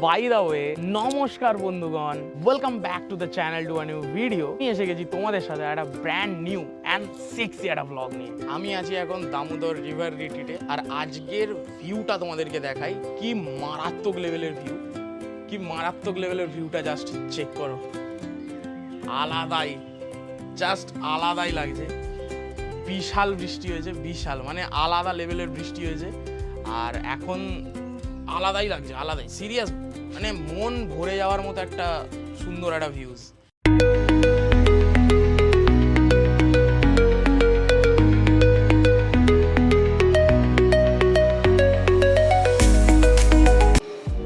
By the way, নমস্কার বন্ধুগণ, welcome back to the channel to a new video. আমি এসে গেছি তোমাদের সাথে একটা ব্র্যান্ড নিউ অ্যান্ড সেক্সি একটা ব্লগ নিয়ে। আমি আছি এখন দামোদর রিভার রিট্রিটে, আর আজকের ভিউটা তোমাদেরকে দেখাই। কি মারাত্মক লেভেলের ভিউ, কি মারাত্মক লেভেলের ভিউটা জাস্ট চেক করো। আলাদাই, জাস্ট আলাদাই লাগছে। বিশাল বৃষ্টি হয়েছে, বিশাল মানে আলাদা লেভেলের বৃষ্টি হয়েছে, আর এখন আলাদাই লাগছে, আলাদাই সিরিয়াস, মানে মন ভরে যাওয়ার মতো একটা সুন্দর একটা ভিউজ।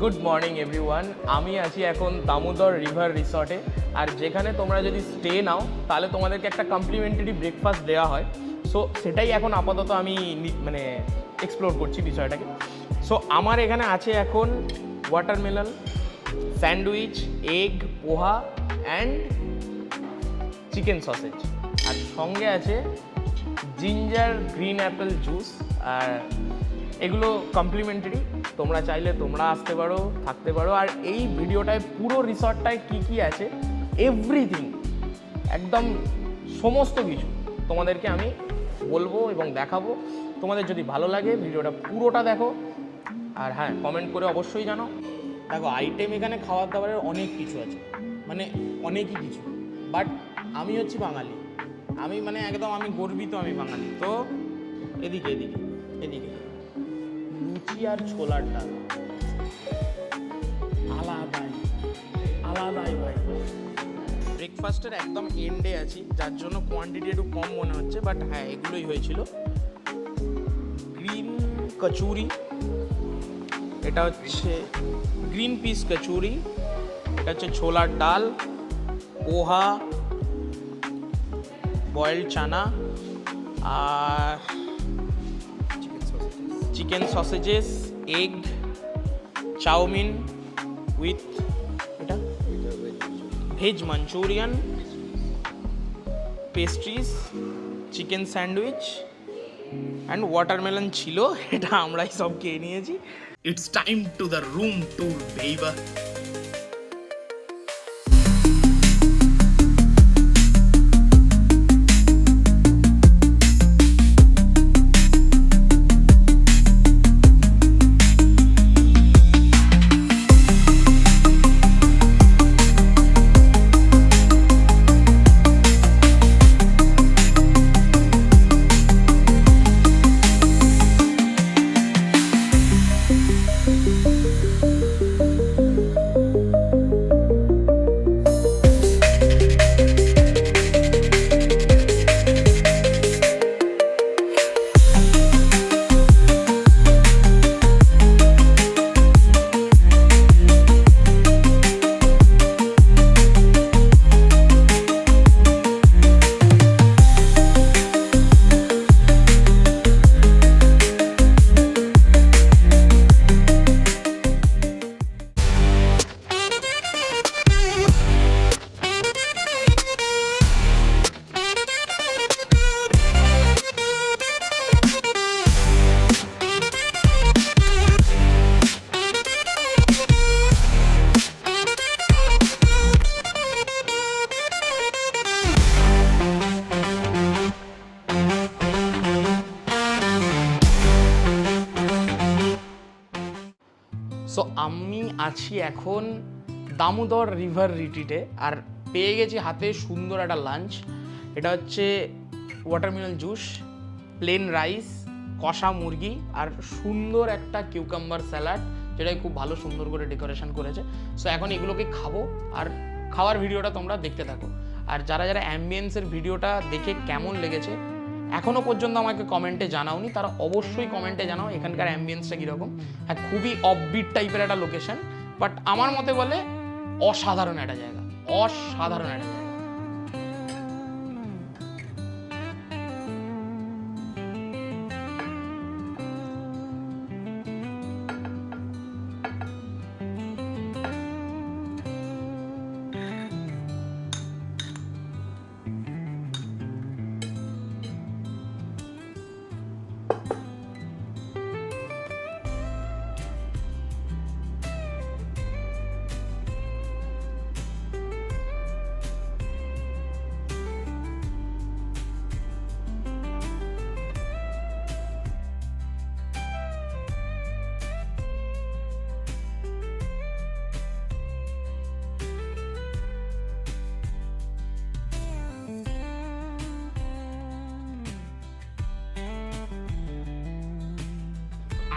গুড মর্নিং এভরিওয়ান, আমি আছি এখন দামোদর রিভার রিসর্টে, আর যেখানে তোমরা যদি স্টে নাও তাহলে তোমাদেরকে একটা কমপ্লিমেন্টারি ব্রেকফাস্ট দেওয়া হয়। সো সেটাই এখন আপাতত আমি মানে এক্সপ্লোর করছি বিষয়টাকে। সো আমার এখানে আছে এখন watermelon sandwich, egg, poha and chicken sausage, আর সঙ্গে আছে জিঞ্জার গ্রিন অ্যাপেল জুস। আর এগুলো কমপ্লিমেন্টারি, তোমরা চাইলে তোমরা আসতে পারো, থাকতে পারো। আর এই ভিডিওটায় পুরো রিসর্টটায় কী কী আছে এভরিথিং, একদম সমস্ত কিছু তোমাদেরকে আমি বলবো এবং দেখাবো। তোমাদের যদি ভালো লাগে ভিডিওটা পুরোটা দেখো, আর হ্যাঁ, কমেন্ট করে অবশ্যই জানো। দেখো, আইটেম এখানে খাবার দাবারের অনেক কিছু আছে, মানে অনেকই কিছু, বাট আমি হচ্ছি বাঙালি, আমি মানে একদম আমি গর্বিত, আমি বাঙালি। তো এদিকে এদিকে এদিকে লুচি আর ছোলার ডাল, আলাদাই আলাদাই ভাই। ব্রেকফাস্টের একদম এন্ডে আছি, যার জন্য কোয়ান্টিটি একটু কম মনে হচ্ছে, বাট হ্যাঁ এগুলোই হয়েছিল। গ্রিন কচুরি, এটা হচ্ছে গ্রিন পিস কচুরি, এটা হচ্ছে ছোলার ডাল, পোহা, বয়েলড চানা, আর chicken sausages, egg, chowmein with এটা veg Manchurian, pastries, chicken sandwich and watermelon ছিল, এটা আমরাই সব খেয়ে নিয়েছি। It's time to the room tour বেইবা। সো আমি আছি এখন দামোদর রিভার রিট্রিটে, আর পেয়ে গেছি হাতে সুন্দর একটা লাঞ্চ। এটা হচ্ছে ওয়াটারমেলন জুস, প্লেন রাইস, কষা মুরগি, আর সুন্দর একটা কিউকাম্বার স্যালাড, যেটাই খুব ভালো সুন্দর করে ডেকোরেশন করেছে। সো এখন এগুলোকে খাবো, আর খাওয়ার ভিডিওটা তোমরা দেখতে থাকো। আর যারা যারা অ্যাম্বিয়েন্সের ভিডিওটা দেখে কেমন লেগেছে এখনও পর্যন্ত আমাকে কমেন্টে জানাওনি, তারা অবশ্যই কমেন্টে জানাও এখানকার অ্যাম্বিয়েন্সটা কীরকম। হ্যাঁ, খুবই অফবিট টাইপের একটা লোকেশন, বাট আমার মতে বলে অসাধারণ একটা জায়গা, অসাধারণ একটা জায়গা।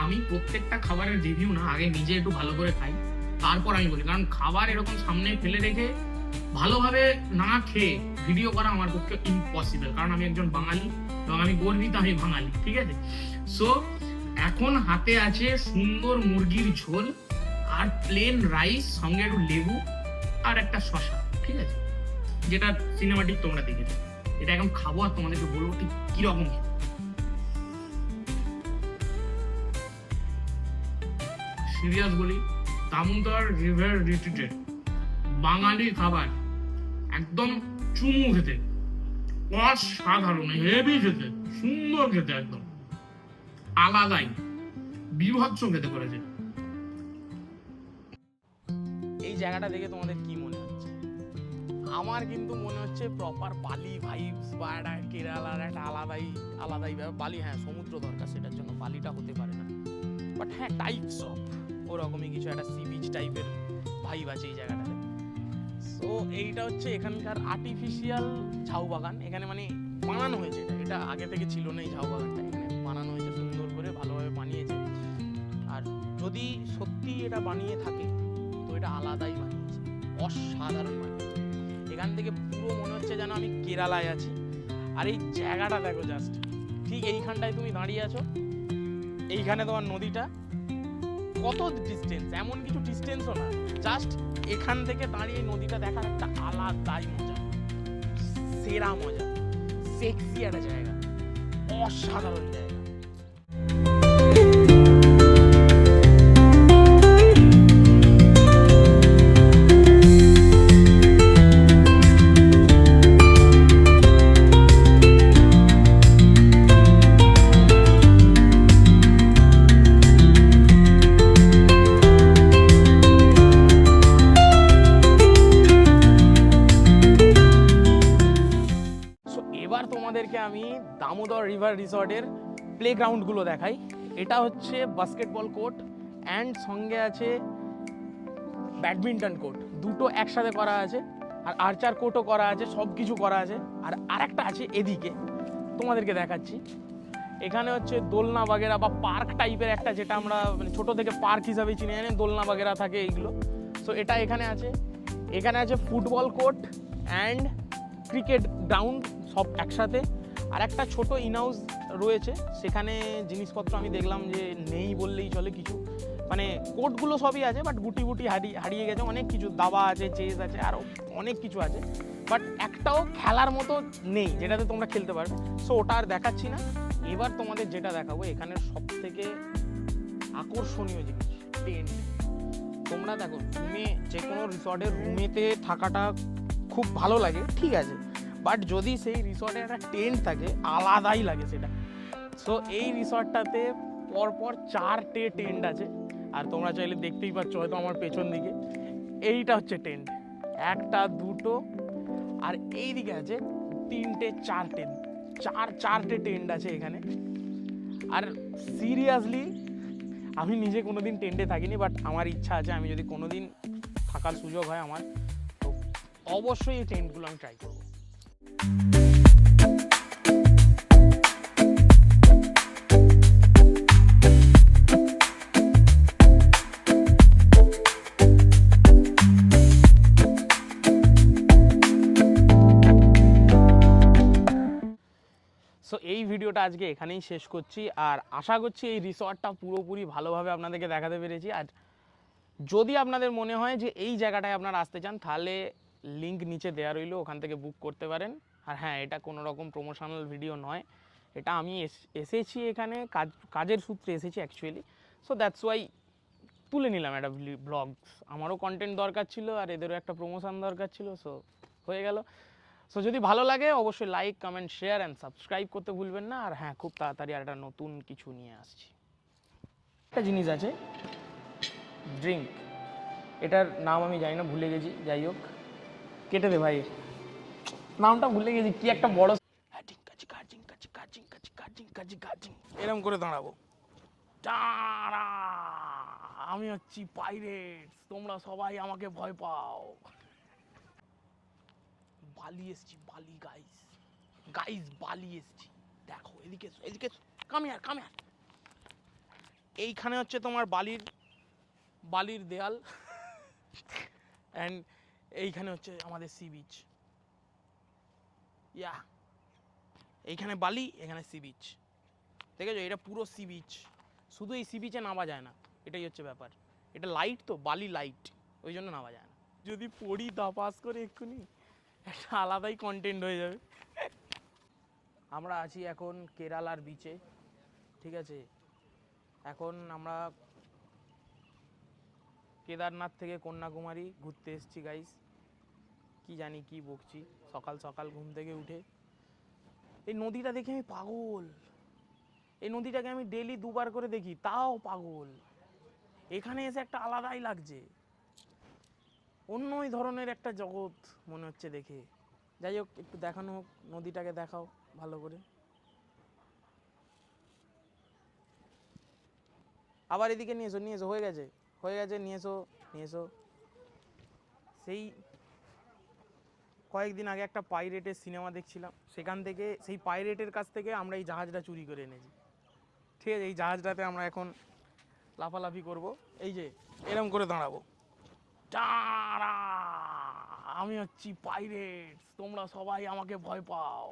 আমি প্রত্যেকটা খাবারের রিভিউ না আগে নিজে একটু ভালো করে খাই, তারপর আমি বলি। কারণ খাবার এরকম সামনে ফেলে রেখে ভালোভাবে না খেয়ে ভিডিও করা আমার পক্ষে ইম্পসিবল, কারণ আমি একজন বাঙালি এবং আমি গর্বিত আমি বাঙালি, ঠিক আছে? সো এখন হাতে আছে সুন্দর মুরগির ঝোল আর প্লেন রাইস, সঙ্গে একটু লেবু আর একটা শসা, ঠিক আছে, যেটা সিনেমাটিক তোমরা দেখেছো। এটা এখন খাবো আর তোমাদেরকে বলবো ঠিক কিরকম। সিরিয়াস বলি, দামোদর রিভার রিট্রিটে বাঙালি খাবার একদম চুমু খেতে, অসাধারণ, হেভি খেতে, সুন্দর খেতে, একদম আলাদাই বিভৎস খেতে করেছে। এই জায়গাটা দেখে তোমাদের কি মনে হচ্ছে? আমার কিন্তু মনে হচ্ছে প্রপার বালি ভাইবস বা একটা কেরালার একটা আলাদাই ব্যাপার। বালি হ্যাঁ সমুদ্র দরকার, সেটার জন্য বালিটা হতে পারে না, বাট হ্যাঁ টাইপস অফ ওরকমই কিছু একটা সি বিচ টাইপের ভাইব আছে এই জায়গাটাতে। সো এইটা হচ্ছে এখানকার আর্টিফিশিয়াল ঝাউ বাগান। এখানে মানে বানানো হয়েছে, এটা আগে থেকে ছিল না, এই ঝাউ বাগানটা এখানে বানানো হয়েছে সুন্দর করে, ভালোভাবে বানিয়েছে। আর যদি সত্যি এটা বানিয়ে থাকে তো এটা আলাদাই বানিয়েছে, অসাধারণ বানিয়েছে। এখান থেকে পুরো মনে হচ্ছে যেন আমি কেরালায় আছি। আর এই জায়গাটা দেখো, জাস্ট ঠিক এইখানটায় তুমি দাঁড়িয়ে আছো, এইখানে তোমার নদীটা, কত ডিস্টেন্স, এমন কিছু ডিস্টেন্সও না, জাস্ট এখান থেকে দাঁড়িয়ে নদীটা দেখার একটা আলাদাই মজা, সেরা মজা, সেক্সি একটা জায়গা, অসাধারণ জায়গা। তোমাদেরকে আমি দামোদর রিভার রিসর্টের প্লেগ্রাউন্ডগুলো দেখাই। এটা হচ্ছে বাস্কেটবল কোর্ট অ্যান্ড সঙ্গে আছে ব্যাডমিন্টন কোর্ট, দুটো একসাথে করা আছে, আর আর্চার কোর্টও করা আছে, সব কিছু করা আছে। আর আরেকটা আছে এদিকে, তোমাদেরকে দেখাচ্ছি। এখানে হচ্ছে দোলনা বাগেরা বা পার্ক টাইপের একটা, যেটা আমরা মানে ছোটো থেকে পার্ক হিসাবে চিনে জানি, দোলনা বাগেরা থাকে এইগুলো। সো এটা এখানে আছে। এখানে আছে football court and cricket ground সব একসাথে। আর একটা ছোট ইনহাউস রয়েছে, সেখানে জিনিসপত্র আমি দেখলাম যে নেই বললেই চলে কিছু, মানে কোর্টগুলো সবই আছে বাট গুটি হারিয়ে গেছে, অনেক কিছু দাবা আছে, চেস আছে, আরও অনেক কিছু আছে, বাট একটাও খেলার মতো নেই যেটাতে তোমরা খেলতে পারবে। সো ওটা আর দেখাচ্ছি না। এবার তোমাদের যেটা দেখাবো এখানের সব থেকে আকর্ষণীয় জিনিস, টেন্ট। তোমরা দেখো, রুমে যে কোনো রিসর্টের রুমেতে থাকাটা খুব ভালো লাগে, ঠিক আছে, বাট যদি সেই রিসর্টে একটা টেন্ট থাকে আলাদাই লাগে সেটা। সো এই রিসর্টটাতে পরপর 4টে টেন্ট আছে, আর তোমরা চাইলে দেখতেই পাচ্ছ হয়তো আমার পেছন দিকে, এইটা হচ্ছে টেন্ট, একটা দুটো আর এই দিকে আছে 3টে 4টে টেন্ট আছে এখানে। আর সিরিয়াসলি আমি নিজে কোনোদিন টেন্টে থাকিনি, বাট আমার ইচ্ছা আছে, আমি যদি কোনোদিন থাকার সুযোগ হয় আমার, তো অবশ্যই এই টেন্টগুলো আমি ট্রাই করবো। সো এই ভিডিওটা আজকে এখানেই শেষ করছি, আর আশা করছি এই রিসর্টটা পুরোপুরি ভালোভাবে আপনাদেরকে দেখাতে পেরেছি। আর যদি আপনাদের মনে হয় যে এই জায়গাটায় আপনারা আসতে চান, তাহলে লিঙ্ক নিচে দেওয়া রইলো, ওখান থেকে বুক করতে পারেন। আর হ্যাঁ, এটা কোনো রকম প্রমোশনাল ভিডিও নয়, এটা আমি এসেছি এখানে কাজের সূত্রে এসেছি অ্যাকচুয়ালি। সো দ্যাটস ওয়াই তুলে নিলাম একটা ব্লগস, আমারও কন্টেন্ট দরকার ছিল আর এদেরও একটা প্রমোশন দরকার ছিল, সো হয়ে গেল। সো যদি ভালো লাগে অবশ্যই like, comment, share and subscribe করতে ভুলবেন না। আর হ্যাঁ, খুব তাড়াতাড়ি আর একটা নতুন কিছু নিয়ে আসছি। একটা জিনিস আছে, ড্রিঙ্ক, এটার নাম আমি জানি না, ভুলে গেছি, যাই হোক কেটে দে ভাই, নামটা ভুলে গেছি, কি একটা বড়, এরকম করে দাঁড়াবো, আমি হচ্ছি পাইরেটস, তোমরা সবাই আমাকে ভয় পাও। বালি এসছি, বালি গাইস বালি এসছি, দেখো এদিকে কাম হিয়ার এইখানে হচ্ছে তোমার বালির দেয়াল অ্যান্ড এইখানে হচ্ছে আমাদের সি বিচ। ইয়া, এইখানে বালি, এখানে সি বিচ, দেখেছো? এটা পুরো সি বিচ। শুধু এই সি বিচে নামা যায় না, এটাই হচ্ছে ব্যাপার। এটা লাইট তো, বালি লাইট, ওই জন্য নামা যায় না। যদি পড়ি পাস করে এক্ষুনি একটা আলাদাই কন্টেন্ট হয়ে যাবে। আমরা আছি এখন কেরালার বিচে, ঠিক আছে? এখন আমরা কেদারনাথ থেকে কন্যাকুমারী ঘুরতে এসেছি গাইস। কি জানি কি বকছি, সকাল সকাল ঘুম থেকে উঠে। এই নদীটা দেখে আমি পাগল, এই নদীটাকে আমি ডেলি 2বার করে দেখি, তাও পাগল। এখানে এসে একটা আলাদাই লাগছে, অন্যই ধরনের একটা জগৎ মনে হচ্ছে দেখে। যাই হোক, একটু দেখানো হোক, নদীটাকে দেখাও ভালো করে। আবার এদিকে নিয়ে এসো, হয়ে গেছে, নিয়ে এসো। সেই কয়েকদিন আগে একটা পাইরেটের সিনেমা দেখছিলাম, সেখান থেকে, সেই পাইরেটের কাছ থেকে আমরা এই জাহাজটা চুরি করে এনেছি, ঠিক আছে? এই জাহাজটাতে আমরা এখন লাফালাফি করব, এই যে এরম করে দাঁড়াবো, টাড়া, আমি হচ্ছি পাইরেট, তোমরা সবাই আমাকে ভয় পাও।